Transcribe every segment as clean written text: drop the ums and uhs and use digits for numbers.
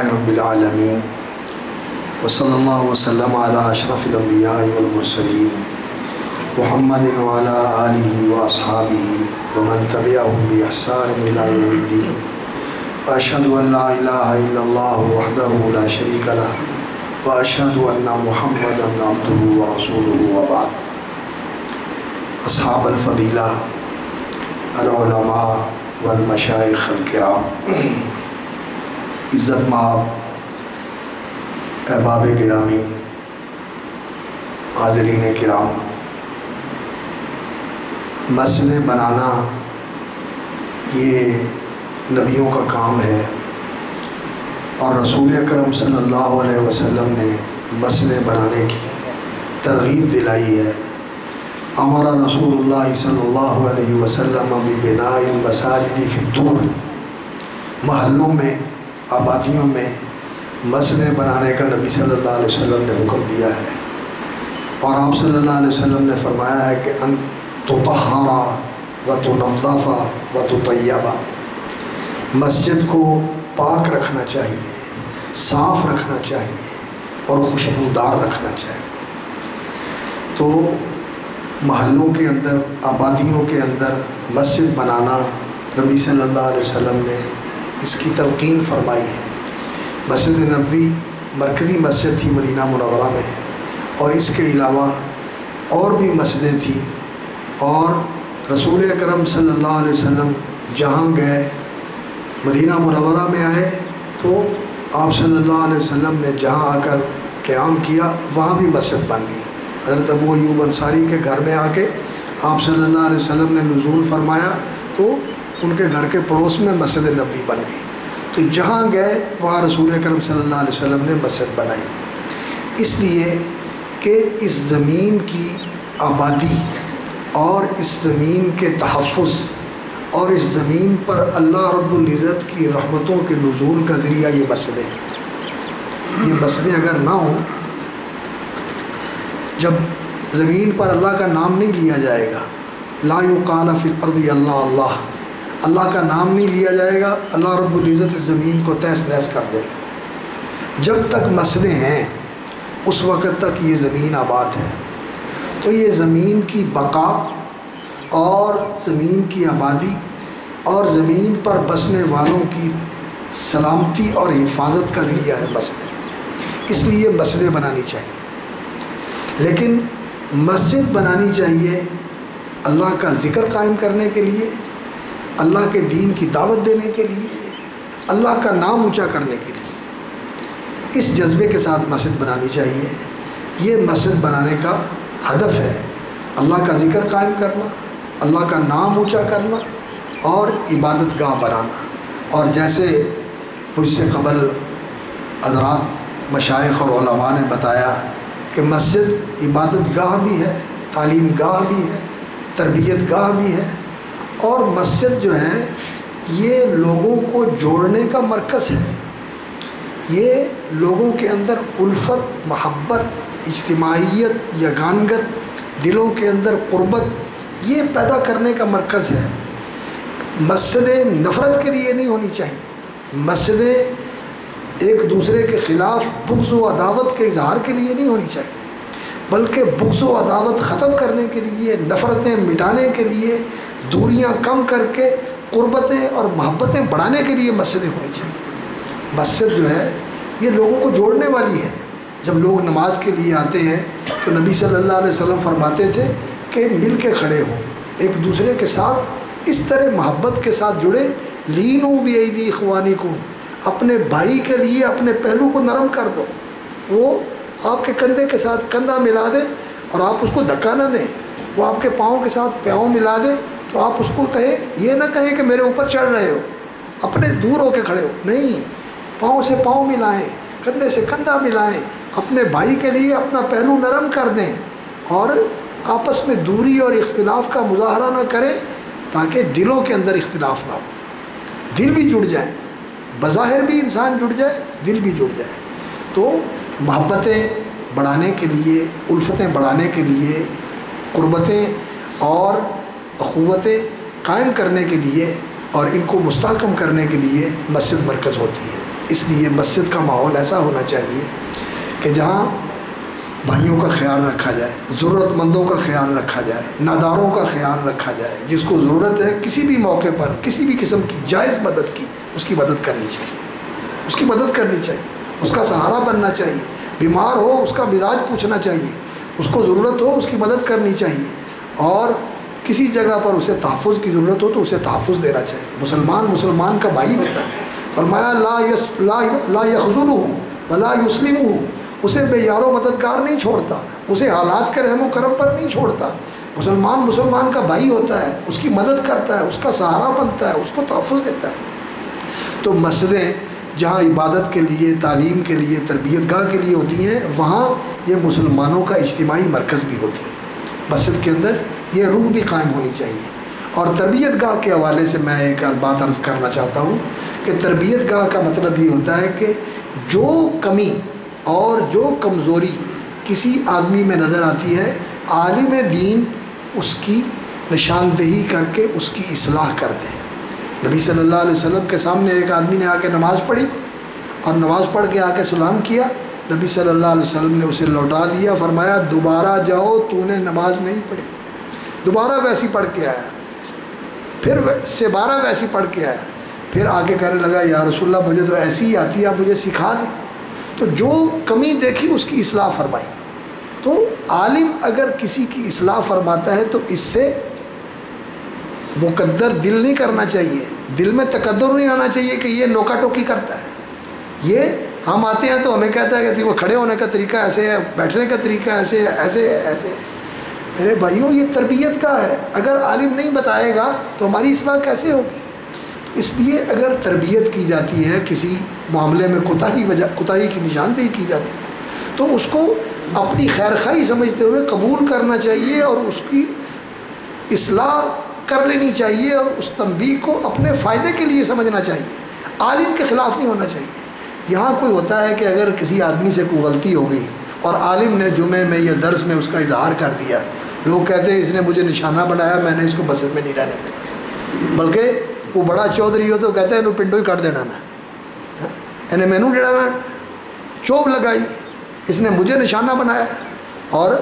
رب العالمین وصلی اللہ وسلم علی اشرف الانبیاء والمرسلین محمد وعلی آلہ واصحابہ ومن تبعہم بإحسان الی یوم الدین واشہد ان لا الہ الا اللہ وحدہ لا شریک لہ واشہد ان محمدا عبدہ ورسولہ وبعد۔ اصحاب الفضیلہ، العلماء والمشائخ الکرام، عزت مآب احباب گرامی، حاضرین کرام، مسجدیں بنانا یہ نبیوں کا کام ہے اور رسول اکرم صلی اللہ علیہ وسلم نے مسجدیں بنانے کی ترغیب دلائی ہے۔ امر رسول اللہ صلی اللہ علیہ وسلم ببناء المساجد فی الدور، محلوں میں، آبادیوں میں مسجدیں بنانے کا نبی صلی اللہ علیہ وسلم نے حکم دیا ہے، اور آپ صلی اللہ علیہ وسلم نے فرمایا ہے کہ ان تطہر و تنظف و تطیب، مسجد کو پاک رکھنا چاہیے، صاف رکھنا چاہیے اور خوشبودار رکھنا چاہیے۔ تو محلوں کے اندر، آبادیوں کے اندر مسجد بنانا نبی صلی اللہ علیہ وسلم نے اس کی تلقین فرمائی ہے۔ مسجد نبوی مرکزی مسجد تھی مدینہ منورہ میں، اور اس کے علاوہ اور بھی مسجدیں تھیں، اور رسول اکرم صلی اللہ علیہ وسلم جہاں گئے، مدینہ منورہ میں آئے تو آپ صلی اللہ علیہ وسلم نے جہاں آ کر قیام کیا وہاں بھی مسجد بن گئی۔ حضرت ابو ایوب انصاری کے گھر میں آ کے آپ صلی اللہ علیہ وسلم نے نزول فرمایا تو ان کے گھر کے پڑوس میں مسجد نبوی بن گئی۔ تو جہاں گئے وہاں رسول اکرم صلی اللہ علیہ وسلم نے مسجد بنائی، اس لیے کہ اس زمین کی آبادی اور اس زمین کے تحفظ اور اس زمین پر اللہ رب العزت کی رحمتوں کے نزول کا ذریعہ یہ مسجدیں ہیں۔ یہ مسجدیں اگر نہ ہوں، جب زمین پر اللہ کا نام نہیں لیا جائے گا، لا یقال فی الارض اللہ اللہ، اللہ کا نام نہیں لیا جائے گا، اللہ رب العزت اس زمین کو تہس نہس کر دے گا۔ جب تک مسجدیں ہیں اس وقت تک یہ زمین آباد ہے۔ تو یہ زمین کی بقا اور زمین کی آبادی اور زمین پر بسنے والوں کی سلامتی اور حفاظت کا ذریعہ ہے مسجد، اس لیے مسجدیں بنانی چاہیے۔ لیکن مسجد بنانی چاہیے اللہ کا ذکر قائم کرنے کے لیے، اللہ کے دین کی دعوت دینے کے لیے، اللہ کا نام اونچا کرنے کے لیے، اس جذبے کے ساتھ مسجد بنانی چاہیے۔ یہ مسجد بنانے کا ہدف ہے، اللہ کا ذکر قائم کرنا، اللہ کا نام اونچا کرنا اور عبادت گاہ بنانا۔ اور جیسے مجھ سے قبل حضرات مشائخ اور علماء نے بتایا کہ مسجد عبادت گاہ بھی ہے، تعلیم گاہ بھی ہے، تربیت گاہ بھی ہے، اور مسجد جو ہے یہ لوگوں کو جوڑنے کا مرکز ہے۔ یہ لوگوں کے اندر الفت، محبت، اجتماعیت، یگانگت، دلوں کے اندر قربت، یہ پیدا کرنے کا مرکز ہے۔ مسجدیں نفرت کے لیے نہیں ہونی چاہیے، مسجدیں ایک دوسرے کے خلاف بغض و عداوت کے اظہار کے لیے نہیں ہونی چاہیے، بلکہ بغض و عداوت ختم کرنے کے لیے، نفرتیں مٹانے کے لیے، دوریاں کم کر کے قربتیں اور محبتیں بڑھانے کے لیے مسجدیں ہونی چاہیے۔ مسجد جو ہے یہ لوگوں کو جوڑنے والی ہے۔ جب لوگ نماز کے لیے آتے ہیں تو نبی صلی اللہ علیہ وسلم فرماتے تھے کہ مل کے کھڑے ہوں، ایک دوسرے کے ساتھ اس طرح محبت کے ساتھ جڑے، لینو بایدی اخوانکم، اپنے بھائی کے لیے اپنے پہلو کو نرم کر دو، وہ آپ کے کندھے کے ساتھ کندھا ملا دے اور آپ اس کو دھکا نہ دیں، وہ آپ کے پاؤں کے ساتھ پاؤں ملا دے تو آپ اس کو کہیں، یہ نہ کہیں کہ میرے اوپر چڑھ رہے ہو، اپنے دور ہو کے کھڑے ہو، نہیں، پاؤں سے پاؤں ملائیں، کندھے سے کندھا ملائیں، اپنے بھائی کے لیے اپنا پہلو نرم کر دیں، اور آپس میں دوری اور اختلاف کا مظاہرہ نہ کریں تاکہ دلوں کے اندر اختلاف نہ ہو، دل بھی جڑ جائیں، بظاہر بھی انسان جڑ جائے، دل بھی جڑ جائے۔ تو محبتیں بڑھانے کے لیے، الفتیں بڑھانے کے لیے، قربتیں اور اخوتیں قائم کرنے کے لیے اور ان کو مستحکم کرنے کے لیے مسجد مرکز ہوتی ہے۔ اس لیے مسجد کا ماحول ایسا ہونا چاہیے کہ جہاں بھائیوں کا خیال رکھا جائے، ضرورت مندوں کا خیال رکھا جائے، ناداروں کا خیال رکھا جائے، جس کو ضرورت ہے کسی بھی موقع پر کسی بھی قسم کی جائز مدد کی، اس کی مدد کرنی چاہیے، اس کی مدد کرنی چاہیے، اس کا سہارا بننا چاہیے، بیمار ہو اس کا مزاج پوچھنا چاہیے، اس کو ضرورت ہو اس کی مدد کرنی چاہیے، اور کسی جگہ پر اسے تحفظ کی ضرورت ہو تو اسے تحفظ دینا چاہیے۔ مسلمان کا بھائی ہوتا ہے، فرمایا لا یخذلہ ولا یسلمہ، اسے بے یار و مددگار نہیں چھوڑتا، اسے حالات کے رحم و کرم پر نہیں چھوڑتا۔ مسلمان کا بھائی ہوتا ہے، اس کی مدد کرتا ہے، اس کا سہارا بنتا ہے، اس کو تحفظ دیتا ہے۔ تو مسجدیں جہاں عبادت کے لیے، تعلیم کے لیے، تربیت گاہ کے لیے ہوتی ہیں، وہاں یہ مسلمانوں کا اجتماعی مرکز بھی ہوتی ہے۔ مسجد کے اندر یہ روح بھی قائم ہونی چاہیے۔ اور تربیت گاہ کے حوالے سے میں ایک بات عرض کرنا چاہتا ہوں کہ تربیت گاہ کا مطلب یہ ہوتا ہے کہ جو کمی اور جو کمزوری کسی آدمی میں نظر آتی ہے، عالم دین اس کی نشاندہی کر کے اس کی اصلاح کر دے۔ نبی صلی اللہ علیہ وسلم کے سامنے ایک آدمی نے آ کے نماز پڑھی اور نماز پڑھ کے آ کے سلام کیا، نبی صلی اللہ علیہ وسلم نے اسے لوٹا دیا، فرمایا دوبارہ جاؤ، تو نے نماز نہیں پڑھی۔ دوبارہ ویسی پڑھ کے آیا، پھر سے 12 ویسی پڑھ کے آیا، پھر آگے کہنے لگا یا رسول اللہ مجھے تو ایسی ہی آتی ہے، آپ مجھے سکھا دیں۔ تو جو کمی دیکھی اس کی اصلاح فرمائی۔ تو عالم اگر کسی کی اصلاح فرماتا ہے تو اس سے مقدر دل نہیں کرنا چاہیے، دل میں تقدر نہیں آنا چاہیے کہ یہ نوکا ٹوکی کرتا ہے۔ یہ ہم آتے ہیں تو ہمیں کہتا ہے کہ وہ کھڑے ہونے کا طریقہ ایسے ہے، بیٹھنے کا طریقہ ایسے ہے، ایسے ہے، ایسے ہے۔ میرے بھائیوں یہ تربیت کا ہے، اگر عالم نہیں بتائے گا تو ہماری اصلاح کیسے ہوگی؟ اس لیے اگر تربیت کی جاتی ہے، کسی معاملے میں کوتاہی کی نشاندہی کی جاتی ہے تو اس کو اپنی خیر خواہی سمجھتے ہوئے قبول کرنا چاہیے اور اس کی اصلاح کر لینی چاہیے، اور اس تنبیہ کو اپنے فائدے کے لیے سمجھنا چاہیے، عالم کے خلاف نہیں ہونا چاہیے۔ یہاں کوئی ہوتا ہے کہ اگر کسی آدمی سے کوئی غلطی ہو گئی اور عالم نے جمعے میں یا درس میں اس کا اظہار کر دیا، لوگ کہتے ہیں اس نے مجھے نشانہ بنایا، میں نے اس کو مسجد میں نہیں رہنے دینا، بلکہ وہ بڑا چودھری ہو تو کہتے ہیں انہوں پنڈو ہی کر دینا، میں مینو جڑا میں چوب لگائی، اس نے مجھے نشانہ بنایا، اور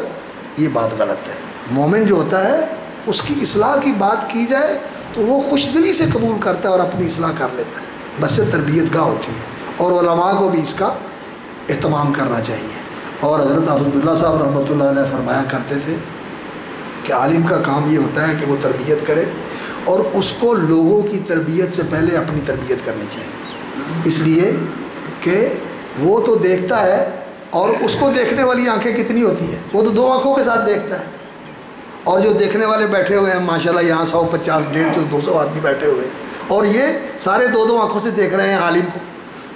یہ بات غلط ہے۔ مومن جو ہوتا ہے اس کی اصلاح کی بات کی جائے تو وہ خوش دلی سے قبول کرتا ہے اور اپنی اصلاح کر لیتا ہے۔ مسجد تربیت گاہ ہوتی ہے اور علماء کو بھی اس کا اہتمام کرنا چاہیے۔ اور حضرت حافظ عبداللہ صاحب رحمۃ اللہ علیہ فرمایا کرتے تھے کہ عالم کا کام یہ ہوتا ہے کہ وہ تربیت کرے، اور اس کو لوگوں کی تربیت سے پہلے اپنی تربیت کرنی چاہیے، اس لیے کہ وہ تو دیکھتا ہے، اور اس کو دیکھنے والی آنکھیں کتنی ہوتی ہیں، وہ تو 2 آنکھوں کے ساتھ دیکھتا ہے، اور جو دیکھنے والے بیٹھے ہوئے ہیں ماشاءاللہ یہاں 150 150 200 آدمی بیٹھے ہوئے ہیں، اور یہ سارے 2 آنکھوں سے دیکھ رہے ہیں عالم کو۔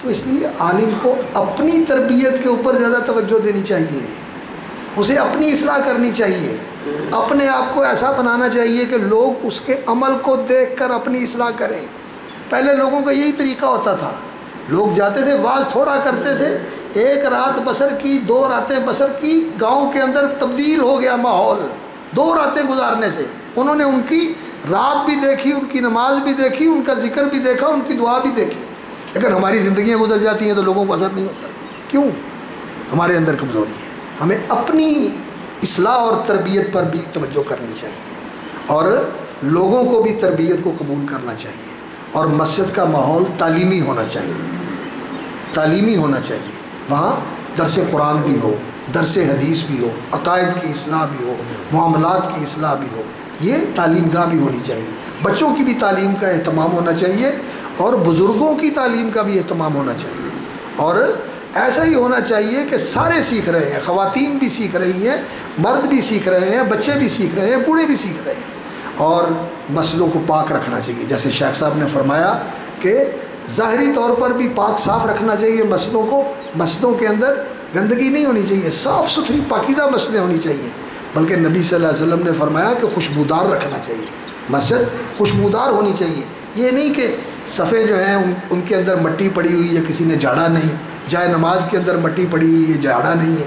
تو اس لیے عالم کو اپنی تربیت کے اوپر زیادہ توجہ دینی چاہیے، اسے اپنی اصلاح کرنی چاہیے، اپنے آپ کو ایسا بنانا چاہیے کہ لوگ اس کے عمل کو دیکھ کر اپنی اصلاح کریں۔ پہلے لوگوں کا یہی طریقہ ہوتا تھا، لوگ جاتے تھے واز تھوڑا کرتے تھے، 1 رات بسر کی، 2 راتیں بسر کی، گاؤں کے اندر تبدیل ہو گیا ماحول 2 راتیں گزارنے سے۔ انہوں نے ان کی رات بھی دیکھی، ان کی نماز بھی دیکھی، ان کا ذکر بھی دیکھا، ان کی دعا بھی دیکھی، لیکن ہماری زندگیاں گزر جاتی ہیں تو لوگوں کو اثر نہیں ہوتا۔ کیوں؟ ہمارے اندر کمزوری ہے۔ ہمیں اپنی اصلاح اور تربیت پر بھی توجہ کرنی چاہیے، اور لوگوں کو بھی تربیت کو قبول کرنا چاہیے، اور مسجد کا ماحول تعلیمی ہونا چاہیے، تعلیمی ہونا چاہیے۔ وہاں درس قرآن بھی ہو، درس حدیث بھی ہو، عقائد کی اصلاح بھی ہو، معاملات کی اصلاح بھی ہو، یہ تعلیم گاہ بھی ہونی چاہیے۔ بچوں کی بھی تعلیم کا اہتمام ہونا چاہیے، اور بزرگوں کی تعلیم کا بھی اہتمام ہونا چاہیے، اور ایسا ہی ہونا چاہیے کہ سارے سیکھ رہے ہیں، خواتین بھی سیکھ رہی ہیں، مرد بھی سیکھ رہے ہیں، بچے بھی سیکھ رہے ہیں، بوڑھے بھی سیکھ رہے ہیں، اور مسجدوں کو پاک رکھنا چاہیے۔ جیسے شیخ صاحب نے فرمایا کہ ظاہری طور پر بھی پاک صاف رکھنا چاہیے مسجدوں کو، مسجدوں کے اندر گندگی نہیں ہونی چاہیے، صاف ستھری پاکیزہ مسجدیں ہونی چاہیے، بلکہ نبی صلی اللہ علیہ وسلم نے فرمایا کہ خوشبودار رکھنا چاہیے، مسجد خوشبودار ہونی چاہیے۔ یہ نہیں کہ صفحے جو ہیں ان کے اندر مٹی پڑی ہوئی ہے، کسی نے جھاڑا نہیں، جائے نماز کے اندر مٹی پڑی ہوئی ہے، جھاڑا نہیں ہے،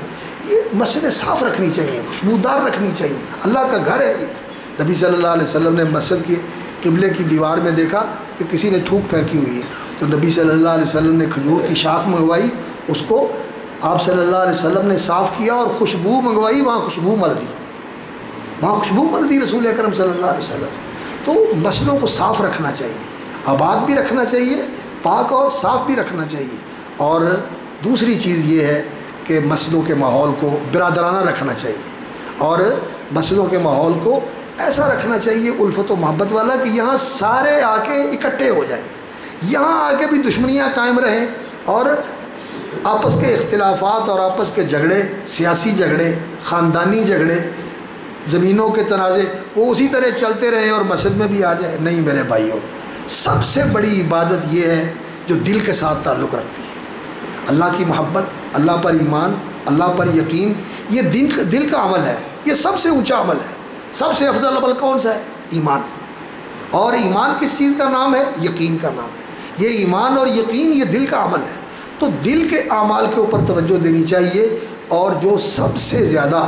یہ مسجدیں صاف رکھنی چاہیے، خوشبودار رکھنی چاہیے، اللہ کا گھر ہے یہ۔ نبی صلی اللہ علیہ وسلم نے مسجد کے قبلے کی دیوار میں دیکھا کہ کسی نے تھوک پھینکی ہوئی ہے، تو نبی صلی اللہ علیہ وسلم نے کھجور کی شاخ منگوائی، اس کو آپ صلی اللہ علیہ وسلم نے صاف کیا اور خوشبو منگوائی، وہاں خوشبو مل دی، وہاں خوشبو مل دی رسول اکرم صلی اللہ علیہ وسلم۔ تو مسجدوں کو صاف رکھنا چاہیے، آباد بھی رکھنا چاہیے، پاک اور صاف بھی رکھنا چاہیے۔ اور دوسری چیز یہ ہے کہ مسجدوں کے ماحول کو برادرانہ رکھنا چاہیے، اور مسجدوں کے ماحول کو ایسا رکھنا چاہیے الفت و محبت والا کہ یہاں سارے آ کے اکٹھے ہو جائیں، یہاں آ کے بھی دشمنیاں قائم رہیں، اور آپس کے اختلافات اور آپس کے جھگڑے، سیاسی جھگڑے، خاندانی جھگڑے، زمینوں کے تنازع، وہ اسی طرح چلتے رہیں اور مسجد میں بھی آ جائیں۔ نہیں میرے بھائیوں، سب سے بڑی عبادت یہ ہے جو دل کے ساتھ تعلق رکھتی ہے، اللہ کی محبت، اللہ پر ایمان، اللہ پر یقین، یہ دل کا عمل ہے، یہ سب سے اونچا عمل ہے۔ سب سے افضل عمل کون سا ہے؟ ایمان۔ اور ایمان کس چیز کا نام ہے؟ یقین کا نام ہے۔ یہ ایمان اور یقین یہ دل کا عمل ہے۔ تو دل کے اعمال کے اوپر توجہ دینی چاہیے، اور جو سب سے زیادہ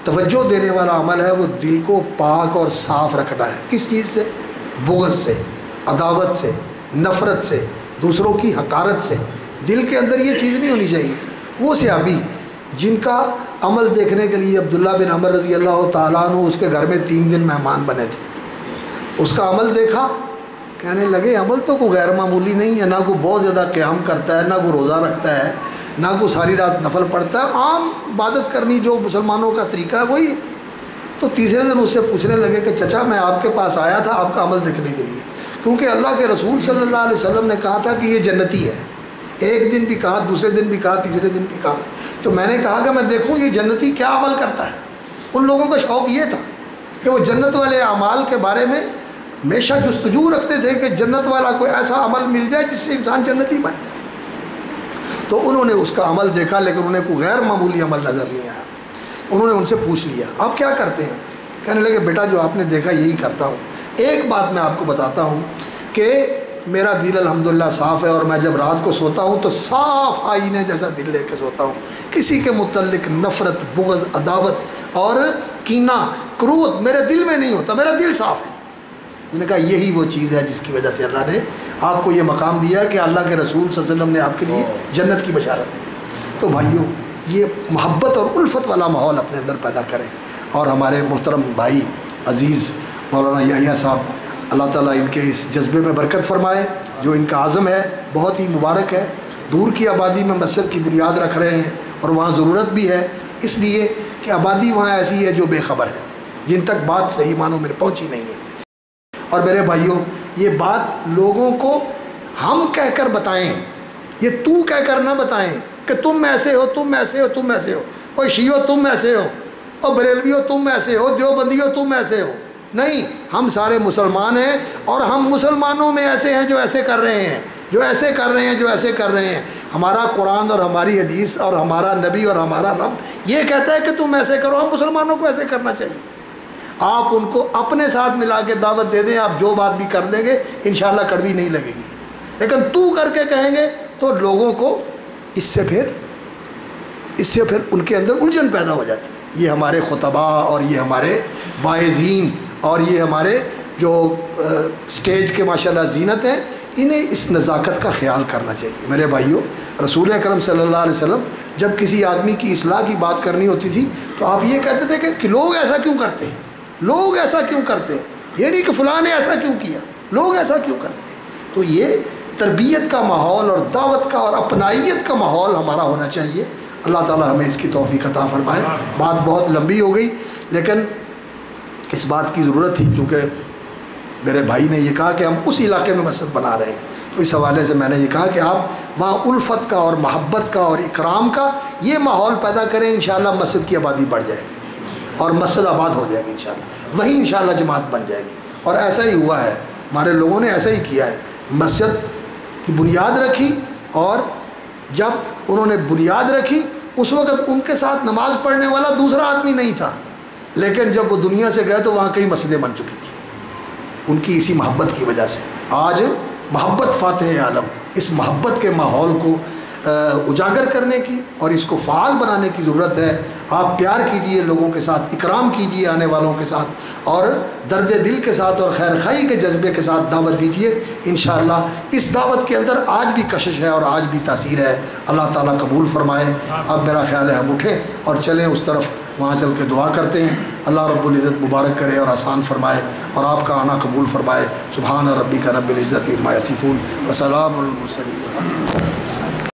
توجہ دینے والا عمل ہے وہ دل کو پاک اور صاف رکھنا ہے۔ کس چیز سے؟ بغض سے، عداوت سے، نفرت سے، دوسروں کی حقارت سے۔ دل کے اندر یہ چیز نہیں ہونی چاہیے۔ وہ صحابی جن کا عمل دیکھنے کے لیے عبداللہ بن عمر رضی اللہ تعالیٰ عنہ اس کے گھر میں 3 دن مہمان بنے تھے، اس کا عمل دیکھا، کہنے لگے عمل تو کوئی غیر معمولی نہیں ہے، نہ کوئی بہت زیادہ قیام کرتا ہے، نہ کوئی روزہ رکھتا ہے، نہ کوئی ساری رات نفل پڑھتا ہے، عام عبادت کرنی جو مسلمانوں کا طریقہ ہے وہی ہے۔ تو تیسرے دن اس سے پوچھنے لگے کہ چچا میں آپ کے پاس آیا تھا آپ کا عمل دیکھنے کے لیے، کیونکہ اللہ کے رسول صلی اللہ علیہ وسلم نے کہا تھا کہ یہ جنتی ہے۔ ایک دن بھی کہا، دوسرے دن بھی کہا، تیسرے دن بھی کہا۔ تو میں نے کہا کہ میں دیکھوں یہ جنتی کیا عمل کرتا ہے۔ ان لوگوں کا شوق یہ تھا کہ وہ جنت والے اعمال کے بارے میں ہمیشہ جستجو رکھتے تھے کہ جنت والا کوئی ایسا عمل مل جائے جس سے انسان جنتی بن جائے۔ تو انہوں نے اس کا عمل دیکھا، لیکن انہیں کوئی غیر معمولی عمل نظر نہیں آیا۔ انہوں نے ان سے پوچھ لیا آپ کیا کرتے ہیں؟ کہنے لگے بیٹا جو آپ نے دیکھا یہی کرتا ہوں۔ ایک بات میں آپ کو بتاتا ہوں کہ میرا دل الحمدللہ صاف ہے، اور میں جب رات کو سوتا ہوں تو صاف آئینے جیسا دل لے کے سوتا ہوں، کسی کے متعلق نفرت، بغض، عداوت اور کینہ، کروت میرے دل میں نہیں ہوتا، میرا دل صاف ہے۔ انہوں نے کہا یہی وہ چیز ہے جس کی وجہ سے اللہ نے آپ کو یہ مقام دیا کہ اللہ کے رسول صلی اللہ علیہ وسلم نے آپ کے لیے جنت کی بشارت دی۔ تو بھائیوں یہ محبت اور الفت والا ماحول اپنے اندر پیدا کریں، اور ہمارے محترم بھائی عزیز مولانا یحییٰ صاحب اللہ تعالیٰ ان کے اس جذبے میں برکت فرمائے، جو ان کا عزم ہے بہت ہی مبارک ہے۔ دور کی آبادی میں مسجد کی بنیاد رکھ رہے ہیں، اور وہاں ضرورت بھی ہے، اس لیے کہ آبادی وہاں ایسی ہے جو بے خبر ہے، جن تک بات صحیح معنوں میں پہنچی نہیں ہے۔ اور میرے بھائیوں یہ بات لوگوں کو ہم کہہ کر بتائیں، یہ تو کہہ کر نہ بتائیں کہ تم ایسے ہو، تم ایسے ہو، تم ایسے ہو، اور شیعو تم ایسے ہو، اور بریلویو تم ایسے ہو، دیوبندیو تم ایسے ہو۔ نہیں، ہم سارے مسلمان ہیں، اور ہم مسلمانوں میں ایسے ہیں جو ایسے کر رہے ہیں، جو ایسے کر رہے ہیں، جو ایسے کر رہے ہیں۔ ہمارا قرآن اور ہماری حدیث اور ہمارا نبی اور ہمارا رب یہ کہتا ہے کہ تم ایسے کرو، ہم مسلمانوں کو ایسے کرنا چاہیے۔ آپ ان کو اپنے ساتھ ملا کے دعوت دے دیں، آپ جو بات بھی کر دیں گے انشاءاللہ کڑوی نہیں لگے گی، لیکن تو کر کے کہیں گے تو لوگوں کو اس سے پھر ان کے اندر الجھن پیدا ہو جاتی ہے۔ یہ ہمارے خطباء اور یہ ہمارے واعظین اور یہ ہمارے جو سٹیج کے ماشاءاللہ زینت ہیں، انہیں اس نزاکت کا خیال کرنا چاہیے۔ میرے بھائیوں رسول اکرم صلی اللہ علیہ وسلم جب کسی آدمی کی اصلاح کی بات کرنی ہوتی تھی تو آپ یہ کہتے تھے کہ لوگ ایسا کیوں کرتے ہیں، لوگ ایسا کیوں کرتے ہیں، یہ نہیں کہ فلاں نے ایسا کیوں کیا، لوگ ایسا کیوں کرتے ہیں۔ تو یہ تربیت کا ماحول اور دعوت کا اور اپنائیت کا ماحول ہمارا ہونا چاہیے۔ اللہ تعالی ہمیں اس کی توفیق عطا فرمائے۔ بات بہت لمبی ہو گئی، لیکن اس بات کی ضرورت تھی چونکہ میرے بھائی نے یہ کہا کہ ہم اس علاقے میں مسجد بنا رہے ہیں، تو اس حوالے سے میں نے یہ کہا کہ آپ وہاں الفت کا اور محبت کا اور اکرام کا یہ ماحول پیدا کریں، انشاءاللہ مسجد کی آبادی بڑھ جائے گی اور مسجد آباد ہو جائے گی انشاءاللہ، وہیں انشاءاللہ جماعت بن جائے گی۔ اور ایسا ہی ہوا ہے، ہمارے لوگوں نے ایسا ہی کیا ہے، مسجد کی بنیاد رکھی، اور جب انہوں نے بنیاد رکھی اس وقت ان کے ساتھ نماز پڑھنے والا دوسرا آدمی نہیں تھا، لیکن جب وہ دنیا سے گئے تو وہاں کئی مسجدیں بن چکی تھیں ان کی اسی محبت کی وجہ سے۔ آج محبت فاتح عالم، اس محبت کے ماحول کو اجاگر کرنے کی اور اس کو فعال بنانے کی ضرورت ہے۔ آپ پیار کیجئے لوگوں کے ساتھ، اکرام کیجئے آنے والوں کے ساتھ، اور درد دل کے ساتھ اور خیر خواہی کے جذبے کے ساتھ دعوت دیجئے۔ انشاءاللہ اس دعوت کے اندر آج بھی کشش ہے اور آج بھی تاثیر ہے۔ اللہ تعالیٰ قبول فرمائے۔ اب میرا خیال ہے ہم اٹھیں اور چلیں اس طرف، وہاں چل کے دعا کرتے ہیں۔ اللہ رب العزت مبارک کرے اور آسان فرمائے اور آپ کا آنا قبول فرمائے۔ سبحان ربک رب العزت عما یصفون وسلام علی المرسلین۔